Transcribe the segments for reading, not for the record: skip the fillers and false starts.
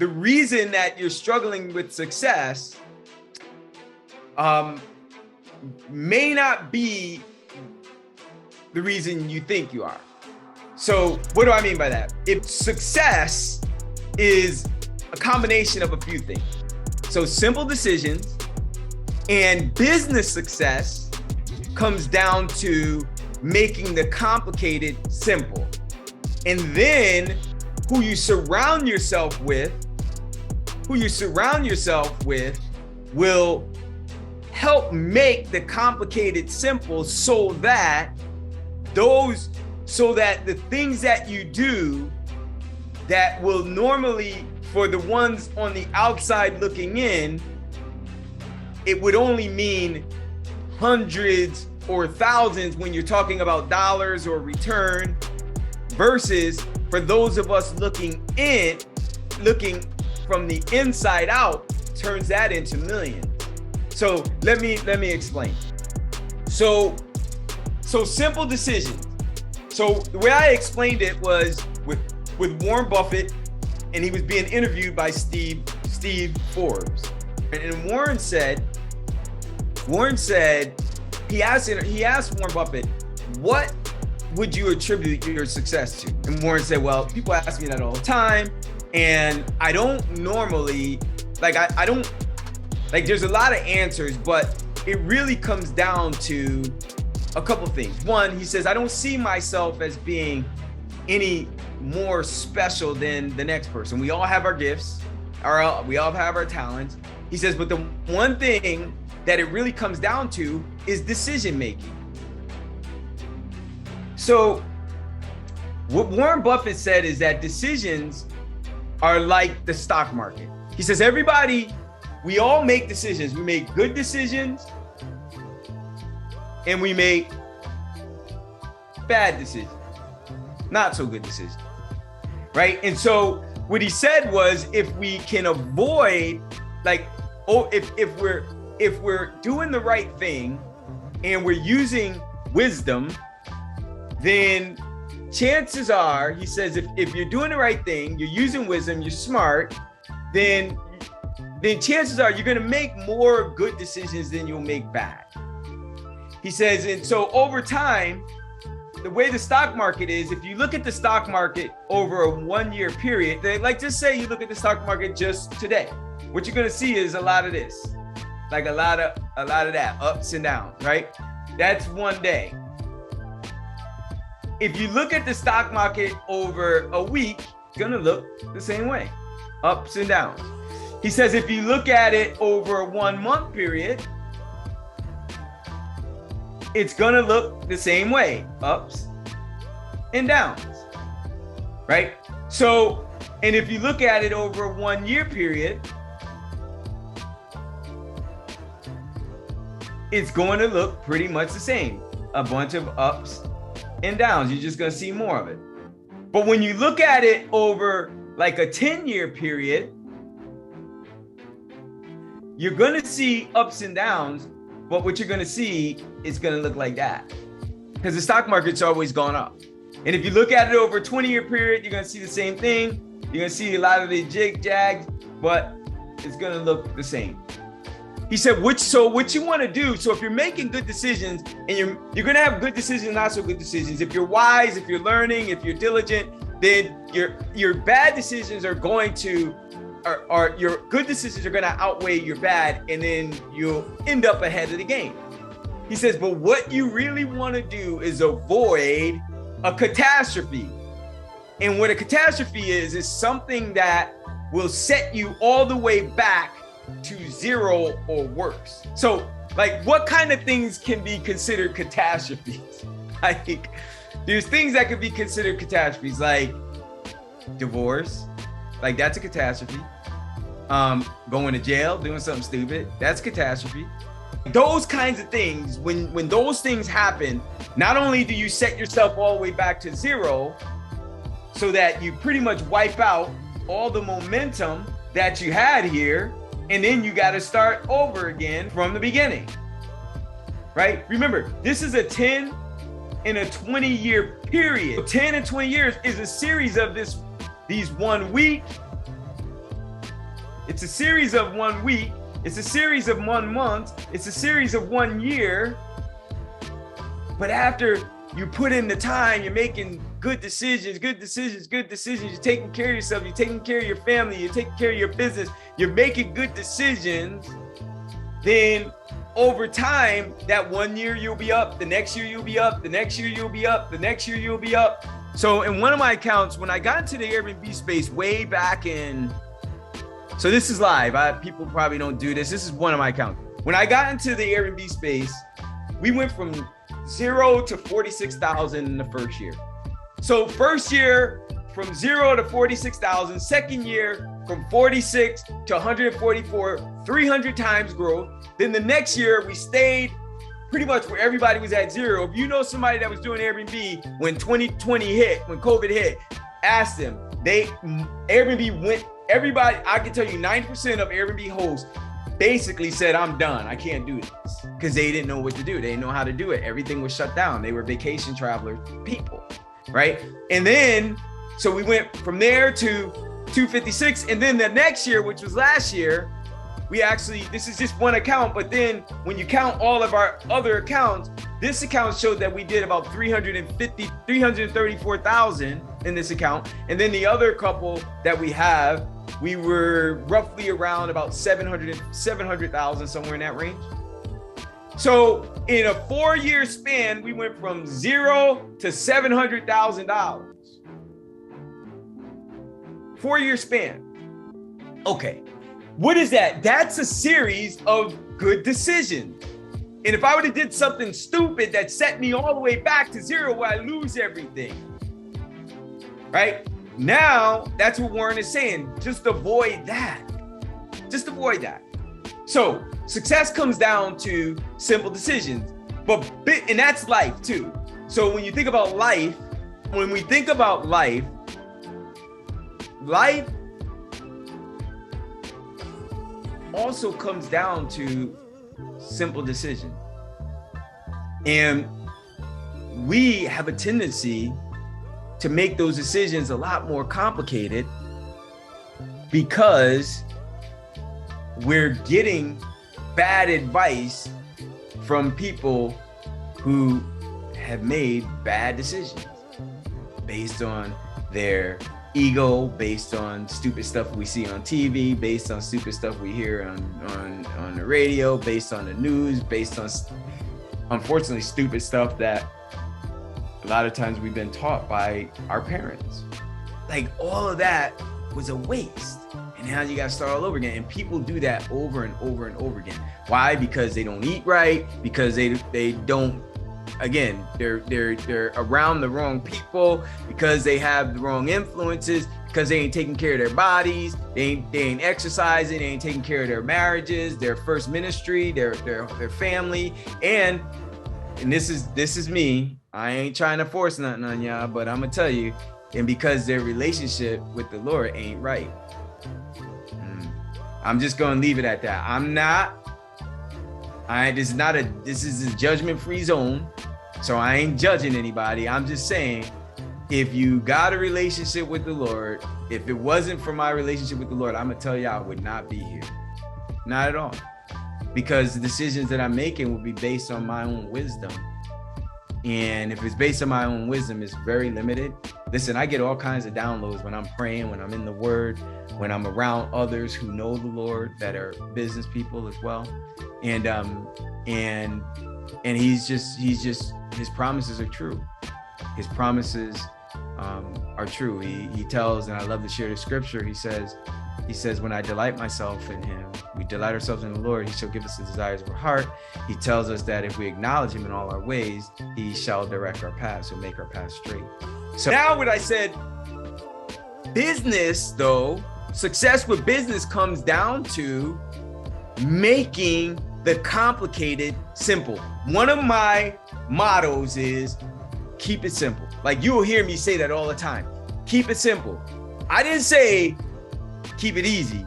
the reason that you're struggling with success may not be the reason you think you are. So what do I mean by that? If success is a combination of a few things. So simple decisions and business success comes down to making the complicated simple. And then who you surround yourself with will help make the complicated simple so that the things that you do that will normally, for the ones on the outside looking in, it would only mean hundreds or thousands when you're talking about dollars or return, versus for those of us looking from the inside out, turns that into millions. So let me explain. So simple decisions. So the way I explained it was with Warren Buffett, and he was being interviewed by Steve Forbes. And Warren said, he asked Warren Buffett, what would you attribute your success to? And Warren said, well, people ask me that all the time. And I don't normally, I don't, there's a lot of answers, but it really comes down to a couple things. One, he says, I don't see myself as being any more special than the next person. We all have our gifts, we all have our talents. He says, but the one thing that it really comes down to is decision making. So what Warren Buffett said is that decisions are like the stock market. He says, we all make decisions. We make good decisions and we make bad decisions, not so good decisions, right? And so what he said was, if we can avoid, if we're doing the right thing and we're using wisdom, then chances are, he says, if you're doing the right thing, you're using wisdom, you're smart, then chances are you're going to make more good decisions than you'll make bad. He says, and so over time, the way the stock market is, if you look at the stock market over a 1 year period, just say you look at the stock market just today, what you're going to see is a lot of this, a lot of that, ups and downs, right? That's 1 day. If you look at the stock market over a week, it's going to look the same way, ups and downs. He says, if you look at it over a 1 month period, it's going to look the same way, ups and downs, right? So, and if you look at it over a 1 year period, it's going to look pretty much the same, a bunch of ups and downs. You're just going to see more of it. But when you look at it over a 10-year period, you're going to see ups and downs, but what you're going to see is going to look like that, because the stock market's always gone up. And if you look at it over a 20-year period, you're going to see the same thing. You're going to see a lot of the jig-jags, but it's going to look the same. He said, what you want to do, so if you're making good decisions, and you're going to have good decisions, not so good decisions. If you're wise, if you're learning, if you're diligent, then your bad decisions are going to, or your good decisions are going to outweigh your bad, and then you'll end up ahead of the game. He says, but what you really want to do is avoid a catastrophe. And what a catastrophe is something that will set you all the way back to zero or worse. So what kind of things can be considered catastrophes? There's things that could be considered catastrophes, like divorce, that's a catastrophe. Going to jail, doing something stupid, that's a catastrophe. Those kinds of things, when those things happen, not only do you set yourself all the way back to zero, so that you pretty much wipe out all the momentum that you had here, and then you got to start over again from the beginning, right? Remember, this is a 10 and a 20-year period. 10 and 20 years is a series of these 1 week, It's a series of 1 week. It's a series of 1 month. It's a series of 1 year. But after you put in the time, you're making good decisions. You're taking care of yourself. You're taking care of your family. You're taking care of your business. You're making good decisions. Then over time, that 1 year you'll be up. The next year you'll be up. The next year you'll be up. The next year you'll be up. So in one of my accounts, when I got into the Airbnb space way back in, so this is live. People probably don't do this. This is one of my accounts. When I got into the Airbnb space, we went from 0 to 46,000 in the first year. So first year from 0 to 46,000, second year from 46 to 144, 300 times growth. Then the next year we stayed pretty much where everybody was at 0. If you know somebody that was doing Airbnb when 2020 hit, when COVID hit, ask them. Airbnb went, everybody, I can tell you 90% of Airbnb hosts basically said, I'm done. I can't do this, because they didn't know what to do. They didn't know how to do it. Everything was shut down. They were vacation traveler people, right? And then, so we went from there to 256. And then the next year, which was last year, we actually, this is just one account, but then when you count all of our other accounts, this account showed that we did about 334,000 in this account. And then the other couple that we have, we were roughly around about 700,000, somewhere in that range. So in a 4-year span, we went from 0 to $700,000. 4-year span. Okay. What is that? That's a series of good decisions. And if I would have did something stupid that set me all the way back to 0 where I lose everything, right? Now, that's what Warren is saying. Just avoid that. Just avoid that. So success comes down to simple decisions, and that's life too. So when you think about life, when we think about life also comes down to simple decisions. And we have a tendency to make those decisions a lot more complicated because we're getting bad advice from people who have made bad decisions based on their ego, based on stupid stuff we see on TV, based on stupid stuff we hear on the radio, based on the news, based on, unfortunately, stupid stuff that a lot of times we've been taught by our parents. Like, all of that was a waste. And now you got to start all over again. And people do that over and over and over again. Why? Because they don't eat right, because they don't, again, they're around the wrong people, because they have the wrong influences, because they ain't taking care of their bodies, they ain't exercising, they ain't taking care of their marriages, their first ministry, their family. And this is me. I ain't trying to force nothing on y'all, but I'm gonna tell you, and because their relationship with the Lord ain't right. I'm just gonna leave it at that. This is a judgment-free zone. So I ain't judging anybody. I'm just saying, if you got a relationship with the Lord, if it wasn't for my relationship with the Lord, I'm gonna tell you I would not be here. Not at all. Because the decisions that I'm making will be based on my own wisdom. And if it's based on my own wisdom, it's very limited. Listen, I get all kinds of downloads when I'm praying, when I'm in the Word, when I'm around others who know the Lord, that are business people as well. And he's just, his promises are true. His promises are true. He tells, and I love to share the scripture. He says, when I delight myself in him, we delight ourselves in the Lord, he shall give us the desires of our heart. He tells us that if we acknowledge him in all our ways, he shall direct our paths, he'll make our paths straight. So now what I said, business though, success with business comes down to making the complicated simple. One of my mottos is keep it simple. Like, you will hear me say that all the time. Keep it simple. I didn't say keep it easy.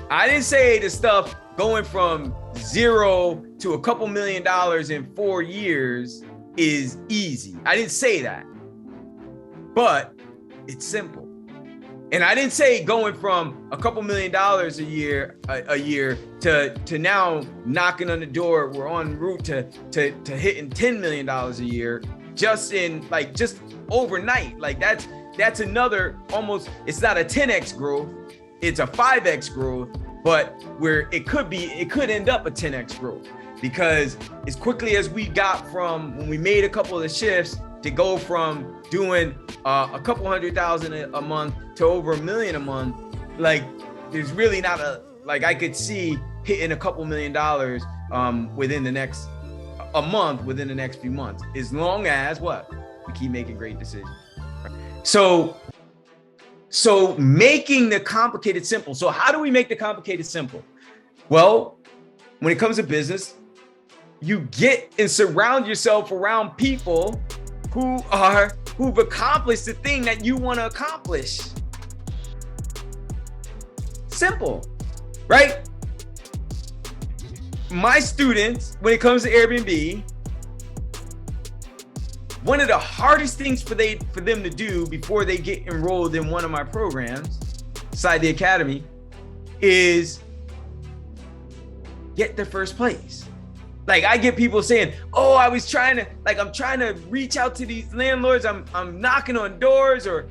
I didn't say the stuff going from 0 to a couple $1 million in 4 years is easy. I didn't say that, but it's simple. And I didn't say going from a couple $1 million a year to now knocking on the door. We're en route to hitting $10 million a year just overnight. Like that's another almost, it's not a 10x growth, it's a 5x growth, but where it could end up a 10x growth, because as quickly as we got from when we made a couple of shifts to go from doing a couple $100,000 a month to over $1 million a month, like there's really not I could see hitting a couple $1 million within the next few months, as long as we keep making great decisions. So making the complicated simple. So how do we make the complicated simple? Well, when it comes to business, you get and surround yourself around people who've accomplished the thing that you want to accomplish. Simple, right? My students, when it comes to Airbnb, one of the hardest things for them to do before they get enrolled in one of my programs, inside the academy, is get their first place. Like I get people saying, "Oh, I'm trying to reach out to these landlords. I'm knocking on doors, or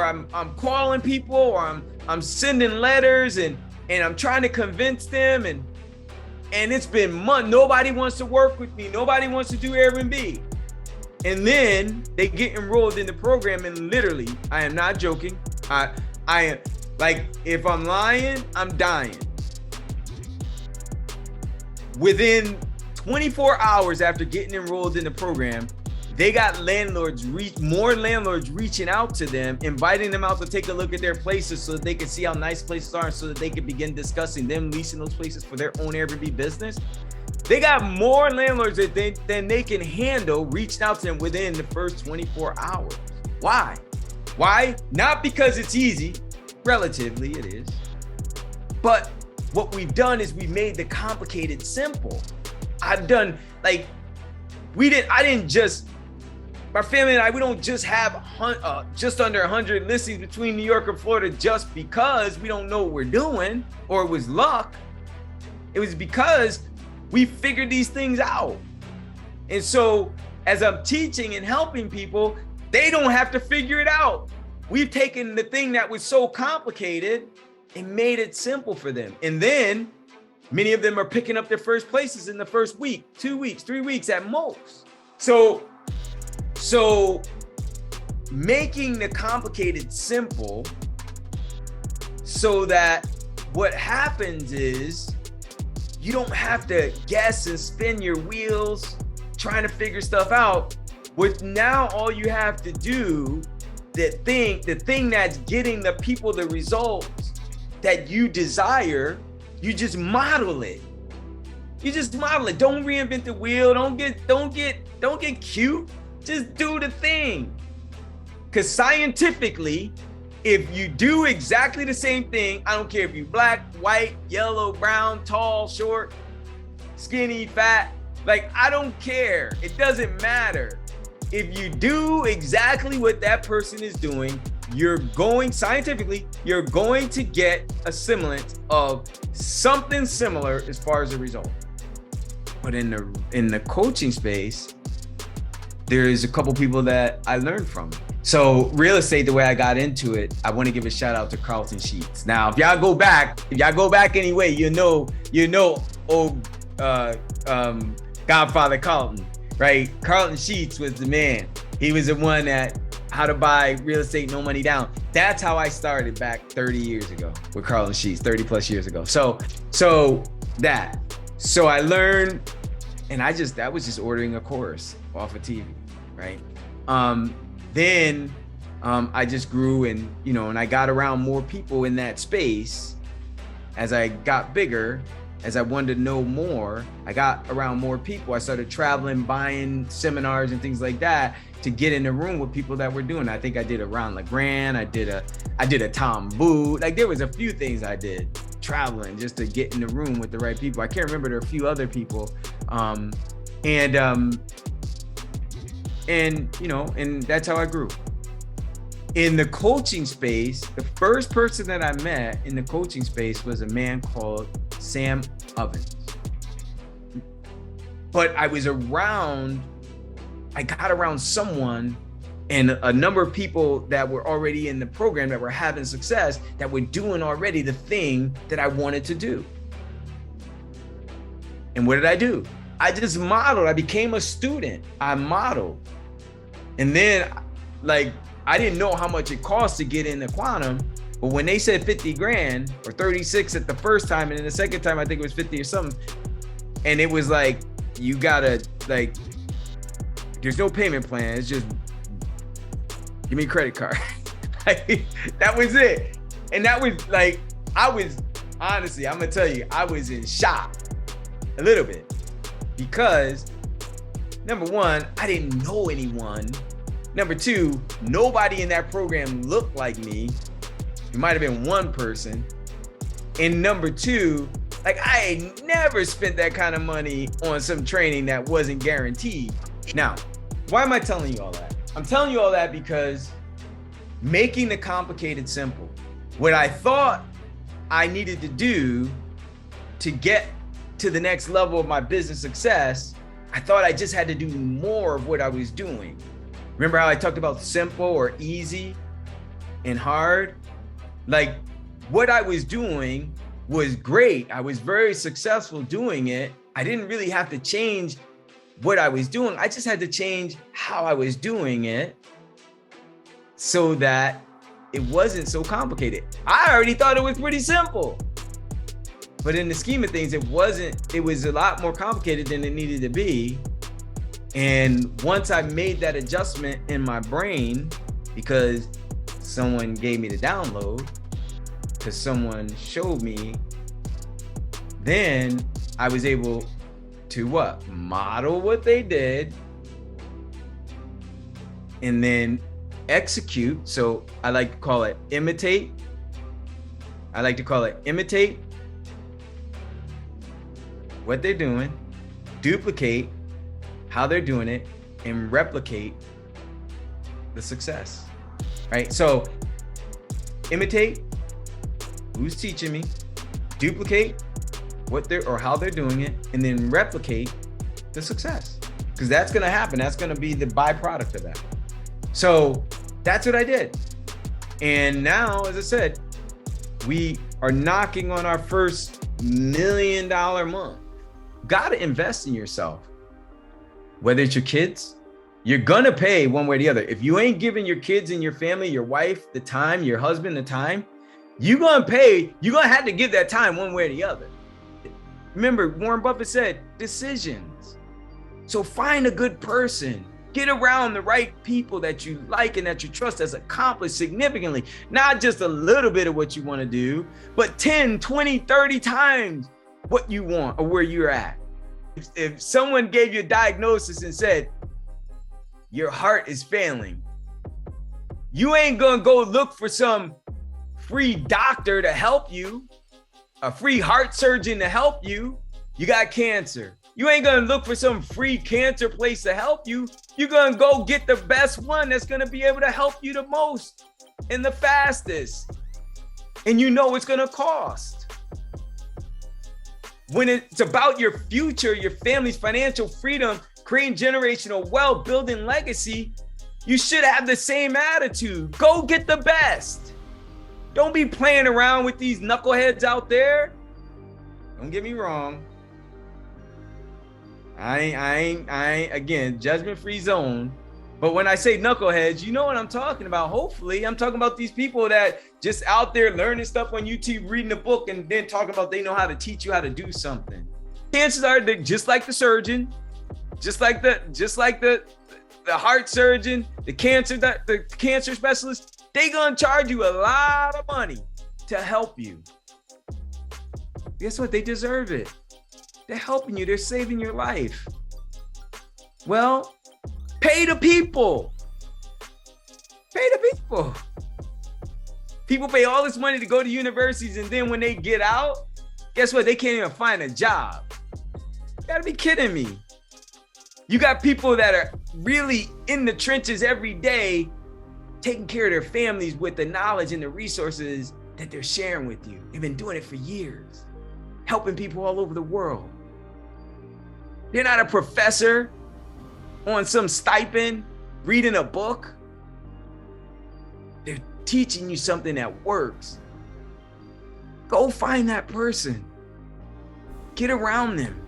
I'm calling people, or I'm sending letters, and I'm trying to convince them, and it's been months. Nobody wants to work with me. Nobody wants to do Airbnb." And then they get enrolled in the program, and literally, I am not joking. I am, like, if I'm lying, I'm dying. Within 24 hours after getting enrolled in the program, they got more landlords reaching out to them, inviting them out to take a look at their places so that they can see how nice places are, and so that they can begin discussing them leasing those places for their own Airbnb business. They got more landlords than they can handle reached out to them within the first 24 hours. Why? Not because it's easy, relatively it is, but what we've done is we made the complicated simple. My family and I, we don't just have just under 100 listings between New York and Florida just because we don't know what we're doing or it was luck. It was because we figured these things out. And so as I'm teaching and helping people, they don't have to figure it out. We've taken the thing that was so complicated and made it simple for them. And then many of them are picking up their first places in the first week, 2 weeks, 3 weeks at most. So making the complicated simple, so that what happens is you don't have to guess and spin your wheels trying to figure stuff out. With now all you have to do, the thing that's getting the people the results that you desire, you just model it. Don't reinvent the wheel. Don't get cute. Just do the thing. Because scientifically, if you do exactly the same thing, I don't care if you're black, white, yellow, brown, tall, short, skinny, fat, I don't care. It doesn't matter. If you do exactly what that person is doing, you're going to get a semblance of something similar as far as the result. But in the coaching space, there's a couple people that I learned from. So real estate, the way I got into it, I want to give a shout out to Carlton Sheets. Now, if y'all go back anyway, you know, old Godfather Carlton, right? Carlton Sheets was the man. He was the one that how to buy real estate, no money down. That's how I started back 30 years ago with Carlton Sheets, 30 plus years ago. So I learned, and that was just ordering a course off of TV, right? Then I just grew and I got around more people in that space. As I got bigger, as I wanted to know more, I got around more people. I started traveling, buying seminars and things like that to get in the room with people that were doing. I think I did a Ron LeGrand. I did a Tom Booth. There was a few things I did traveling just to get in the room with the right people. I can't remember, there are a few other people. And that's how I grew. In the coaching space, the first person that I met in the coaching space was a man called Sam Ovens. But I got around someone and a number of people that were already in the program that were having success, that were doing already the thing that I wanted to do. And what did I do? I just modeled. I became a student. I modeled. And then I didn't know how much it cost to get into quantum, but when they said 50 grand or 36 at the first time, and then the second time, I think it was 50 or something. And it was like, you gotta there's no payment plan. It's just, give me a credit card. That was it. And that was honestly, I'm gonna tell you, I was in shock a little bit because number one, I didn't know anyone. Number two, nobody in that program looked like me. It might have been one person. And number two, I had never spent that kind of money on some training that wasn't guaranteed. Now, why am I telling you all that? I'm telling you all that because making the complicated simple. What I thought I needed to do to get to the next level of my business success, I thought I just had to do more of what I was doing. Remember how I talked about simple or easy and hard? What I was doing was great. I was very successful doing it. I didn't really have to change what I was doing. I just had to change how I was doing it so that it wasn't so complicated. I already thought it was pretty simple. But in the scheme of things, it wasn't. It was a lot more complicated than it needed to be. And once I made that adjustment in my brain, because someone gave me the download, because someone showed me, then I was able to what? Model what they did and then execute. So I like to call it imitate. Imitate what they're doing, duplicate how they're doing it, and replicate the success, right? So imitate who's teaching me, duplicate how they're doing it, and then replicate the success, because that's going to happen. That's going to be the byproduct of that. So that's what I did. And now, as I said, we are knocking on our first $1 million month. Got to invest in yourself. Whether it's your kids, you're going to pay one way or the other. If you ain't giving your kids and your family, your wife, the time, your husband, the time, you're going to pay. You're going to have to give that time one way or the other. Remember, Warren Buffett said, decisions. So find a good person. Get around the right people that you like and that you trust that's accomplished significantly. Not just a little bit of what you want to do, but 10, 20, 30 times what you want or where you're at. If someone gave you a diagnosis and said, your heart is failing, you ain't gonna go look for some free doctor to help you, a free heart surgeon to help you. You got cancer. You ain't gonna look for some free cancer place to help you. You're gonna go get the best one that's gonna be able to help you the most and the fastest. And you know it's gonna cost. When it's about your future, your family's financial freedom, creating generational wealth, building legacy, you should have the same attitude. Go get the best. Don't be playing around with these knuckleheads out there. Don't get me wrong. I ain't, again, judgment-free zone. But when I say knuckleheads, you know what I'm talking about. Hopefully, I'm talking about these people that just out there learning stuff on YouTube, reading a book, and then talking about they know how to teach you how to do something. Chances are they're just like the surgeon, just like the heart surgeon, the cancer specialist. They gonna charge you a lot of money to help you. Guess what? They deserve it. They're helping you. They're saving your life. Well, pay the people. Pay the people. People pay all this money to go to universities, and then when they get out, guess what? They can't even find a job. You gotta be kidding me. You got people that are really in the trenches every day taking care of their families with the knowledge and the resources that they're sharing with you. They've been doing it for years, helping people all over the world. They're not a professor on some stipend, reading a book. They're teaching you something that works. Go find that person. Get around them.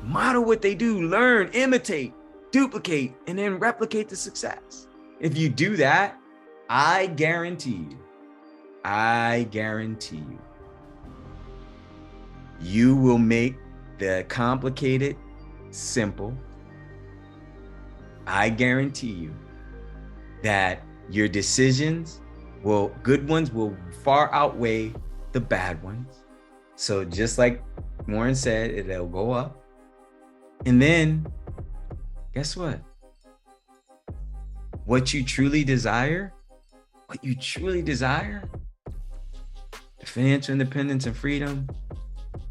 Model what they do, learn, imitate, duplicate, and then replicate the success. If you do that, I guarantee you, you will make the complicated simple. I guarantee you that your decisions good ones will far outweigh the bad ones. So just like Warren said, it'll go up. And then guess what? What you truly desire, the financial independence and freedom,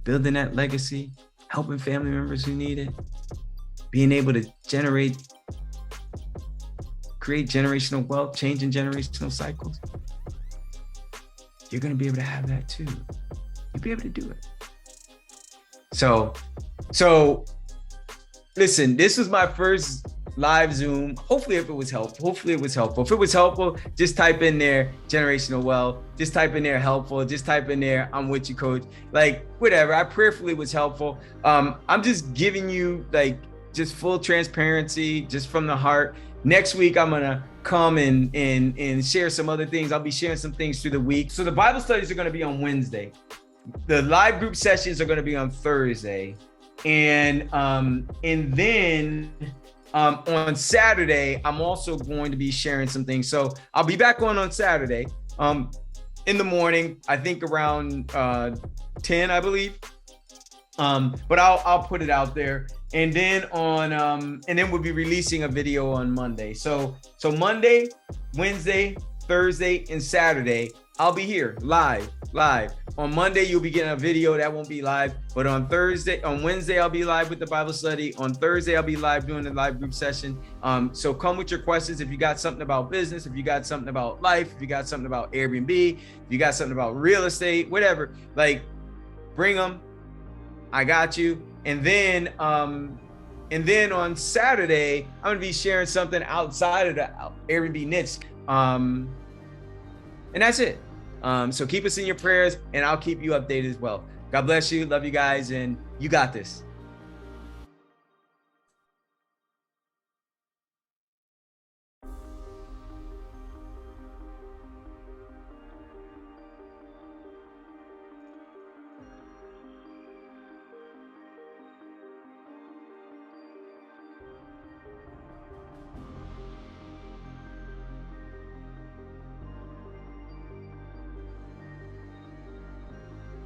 building that legacy, helping family members who need it, being able to create generational wealth, changing generational cycles. You're going to be able to have that too. You'll be able to do it. So listen, this was my first live Zoom. Hopefully it was helpful. If it was helpful, just type in there generational wealth. Just type in there helpful. Just type in there I'm with you, coach. Like whatever. I prayerfully was helpful. I'm just giving you like just full transparency, just from the heart. Next week, I'm gonna come and share some other things. I'll be sharing some things through the week. So the Bible studies are gonna be on Wednesday. The live group sessions are gonna be on Thursday. And then on Saturday, I'm also going to be sharing some things. So I'll be back on Saturday in the morning, I think around 10, I believe. But I'll put it out there. And then and then we'll be releasing a video on Monday. So Monday, Wednesday, Thursday, and Saturday, I'll be here live. On Monday, you'll be getting a video that won't be live, but on Wednesday, I'll be live with the Bible study. On Thursday, I'll be live doing the live group session. So come with your questions. If you got something about business, if you got something about life, if you got something about Airbnb, if you got something about real estate, whatever, like bring them. I got you. And then on Saturday, I'm gonna be sharing something outside of the Airbnb niche. And that's it. So keep us in your prayers, and I'll keep you updated as well. God bless you. Love you guys, and you got this.